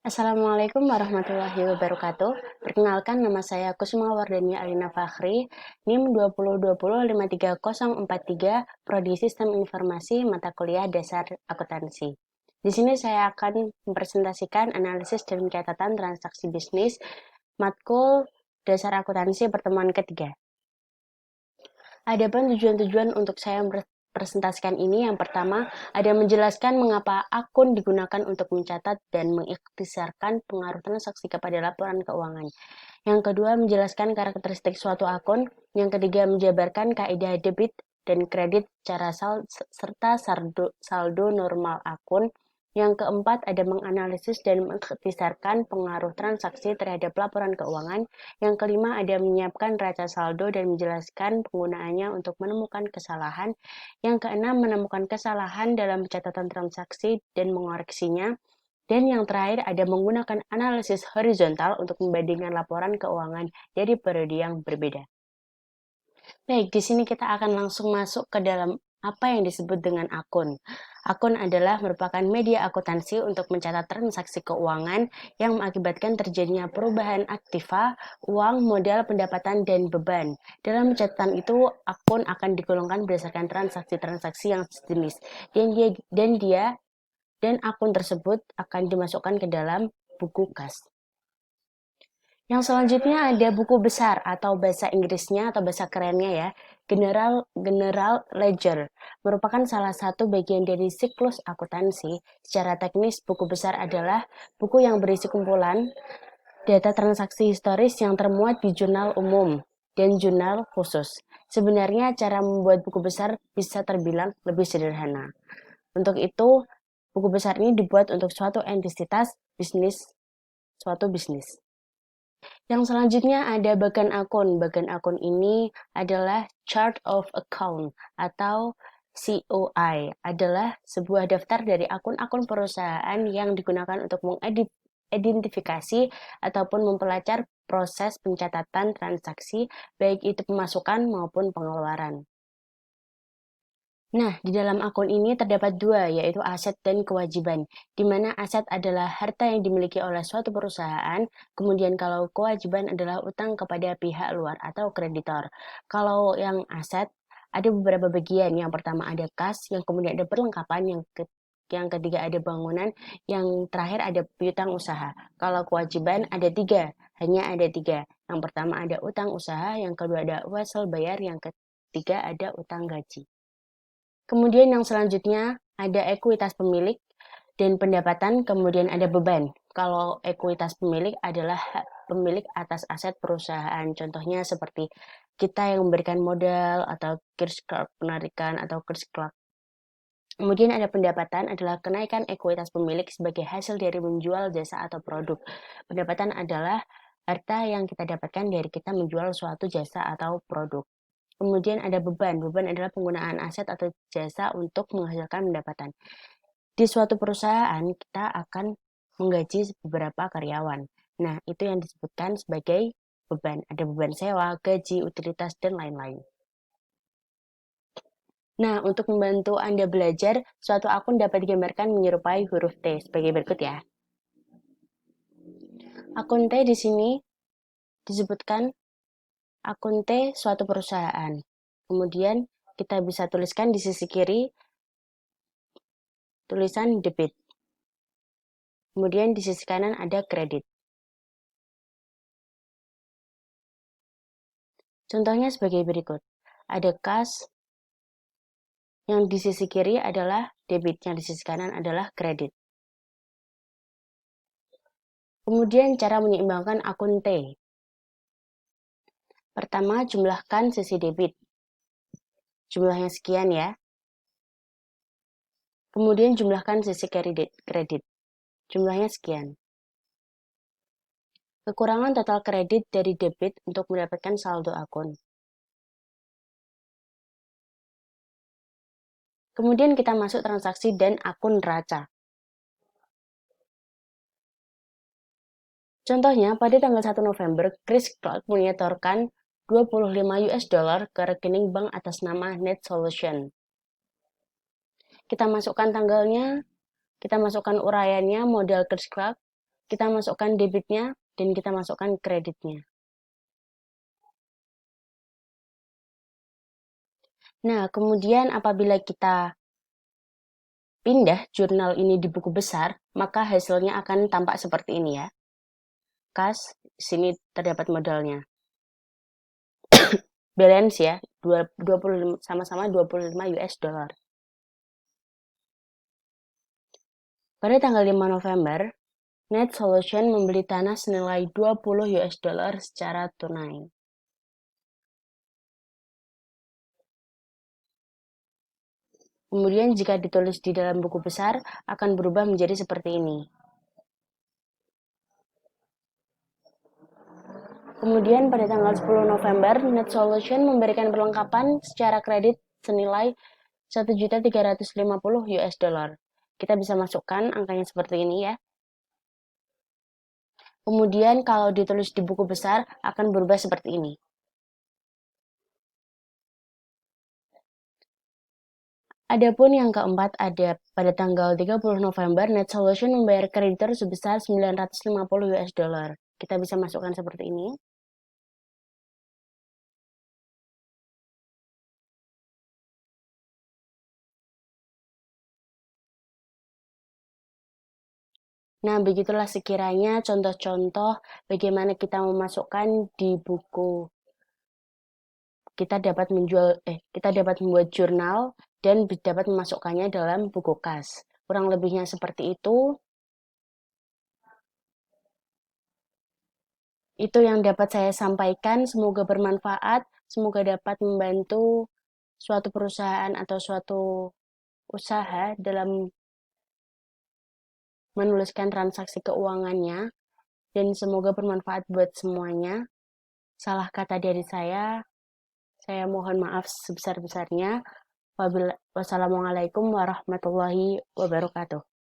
Assalamualaikum warahmatullahi wabarakatuh. Perkenalkan, nama saya Kusuma Wardania Alina Fakhri, NIM 2020-53043, Prodi Sistem Informasi, mata kuliah Dasar Akuntansi. Di sini saya akan mempresentasikan analisis dan catatan transaksi bisnis matkul Dasar Akuntansi pertemuan ketiga. Adapun tujuan-tujuan untuk saya presentasikan ini, yang pertama, ada menjelaskan mengapa akun digunakan untuk mencatat dan mengikhtisarkan pengaruh transaksi kepada laporan keuangan. Yang kedua, menjelaskan karakteristik suatu akun. Yang ketiga, menjabarkan kaidah debit dan kredit cara serta saldo normal akun. Yang keempat, ada menganalisis dan mengikhtisarkan pengaruh transaksi terhadap laporan keuangan. Yang kelima, ada menyiapkan raca saldo dan menjelaskan penggunaannya untuk menemukan kesalahan. Yang keenam, menemukan kesalahan dalam pencatatan transaksi dan mengoreksinya. Dan yang terakhir, ada menggunakan analisis horizontal untuk membandingkan laporan keuangan dari periode yang berbeda. Baik, di sini kita akan langsung masuk ke dalam apa yang disebut dengan akun. Akun adalah merupakan media akuntansi untuk mencatat transaksi keuangan yang mengakibatkan terjadinya perubahan aktiva, uang, modal, pendapatan, dan beban. Dalam catatan itu, akun akan digolongkan berdasarkan transaksi-transaksi yang sejenis. Dan akun tersebut akan dimasukkan ke dalam buku kas. Yang selanjutnya ada buku besar atau bahasa Inggrisnya atau bahasa kerennya ya, General Ledger, merupakan salah satu bagian dari siklus akuntansi. Secara teknis, buku besar adalah buku yang berisi kumpulan data transaksi historis yang termuat di jurnal umum dan jurnal khusus. Sebenarnya cara membuat buku besar bisa terbilang lebih sederhana. Untuk itu, buku besar ini dibuat untuk suatu entitas suatu bisnis. Yang selanjutnya ada bagan akun. Bagan akun ini adalah Chart of Account atau COI, adalah sebuah daftar dari akun-akun perusahaan yang digunakan untuk mengidentifikasi ataupun mempelajari proses pencatatan transaksi, baik itu pemasukan maupun pengeluaran. Nah, di dalam akun ini terdapat dua, yaitu aset dan kewajiban, di mana aset adalah harta yang dimiliki oleh suatu perusahaan, kemudian kalau kewajiban adalah utang kepada pihak luar atau kreditor. Kalau yang aset, ada beberapa bagian. Yang pertama ada kas, yang kemudian ada perlengkapan, yang ketiga ada bangunan, yang terakhir ada piutang usaha. Kalau kewajiban ada tiga, hanya ada tiga. Yang pertama ada utang usaha, yang kedua ada wesel bayar, yang ketiga ada utang gaji. Kemudian yang selanjutnya ada ekuitas pemilik dan pendapatan, kemudian ada beban. Kalau ekuitas pemilik adalah hak pemilik atas aset perusahaan. Contohnya seperti kita yang memberikan modal atau Kirchhoff penarikan atau Kirchhoff. Kemudian ada pendapatan adalah kenaikan ekuitas pemilik sebagai hasil dari menjual jasa atau produk. Pendapatan adalah harta yang kita dapatkan dari kita menjual suatu jasa atau produk. Kemudian ada beban. Beban adalah penggunaan aset atau jasa untuk menghasilkan pendapatan. Di suatu perusahaan, kita akan menggaji beberapa karyawan. Nah, itu yang disebutkan sebagai beban. Ada beban sewa, gaji, utilitas, dan lain-lain. Nah, untuk membantu Anda belajar, suatu akun dapat digambarkan menyerupai huruf T sebagai berikut ya. Akun T di sini disebutkan akun T suatu perusahaan. Kemudian kita bisa tuliskan di sisi kiri tulisan debit. Kemudian di sisi kanan ada kredit. Contohnya sebagai berikut. Ada kas, yang di sisi kiri adalah debit, yang di sisi kanan adalah kredit. Kemudian cara menyeimbangkan akun T. Pertama, jumlahkan sisi debit. Jumlahnya sekian ya. Kemudian jumlahkan sisi kredit. Jumlahnya sekian. Kekurangan total kredit dari debit untuk mendapatkan saldo akun. Kemudian kita masuk transaksi dan akun raca. Contohnya, pada tanggal 1 November, Chris Clark menyetorkan 25 US dollar ke rekening bank atas nama Net Solution. Kita masukkan tanggalnya, kita masukkan uraiannya, modal Chris Clark, kita masukkan debitnya, dan kita masukkan kreditnya. Nah, kemudian apabila kita pindah jurnal ini di buku besar, maka hasilnya akan tampak seperti ini ya. Kas, sini terdapat modalnya. Balance ya, 25, sama-sama 25 US dollar. Pada tanggal 5 November, Net Solution membeli tanah senilai 20 US dollar secara tunai. Kemudian jika ditulis di dalam buku besar, akan berubah menjadi seperti ini. Kemudian pada tanggal 10 November, Net Solution memberikan perlengkapan secara kredit senilai 1.350 US dollar. Kita bisa masukkan angkanya seperti ini ya. Kemudian kalau ditulis di buku besar akan berubah seperti ini. Adapun yang keempat ada pada tanggal 30 November, Net Solution membayar kreditor sebesar 950 US dollar. Kita bisa masukkan seperti ini. Nah, begitulah sekiranya contoh-contoh bagaimana kita memasukkan di buku. Kita dapat membuat jurnal dan dapat memasukkannya dalam buku kas. Kurang lebihnya seperti itu. Itu yang dapat saya sampaikan. Semoga bermanfaat. Semoga dapat membantu suatu perusahaan atau suatu usaha dalam menuliskan transaksi keuangannya. Dan semoga bermanfaat buat semuanya. Salah kata dari saya mohon maaf sebesar-besarnya. Wassalamualaikum warahmatullahi wabarakatuh.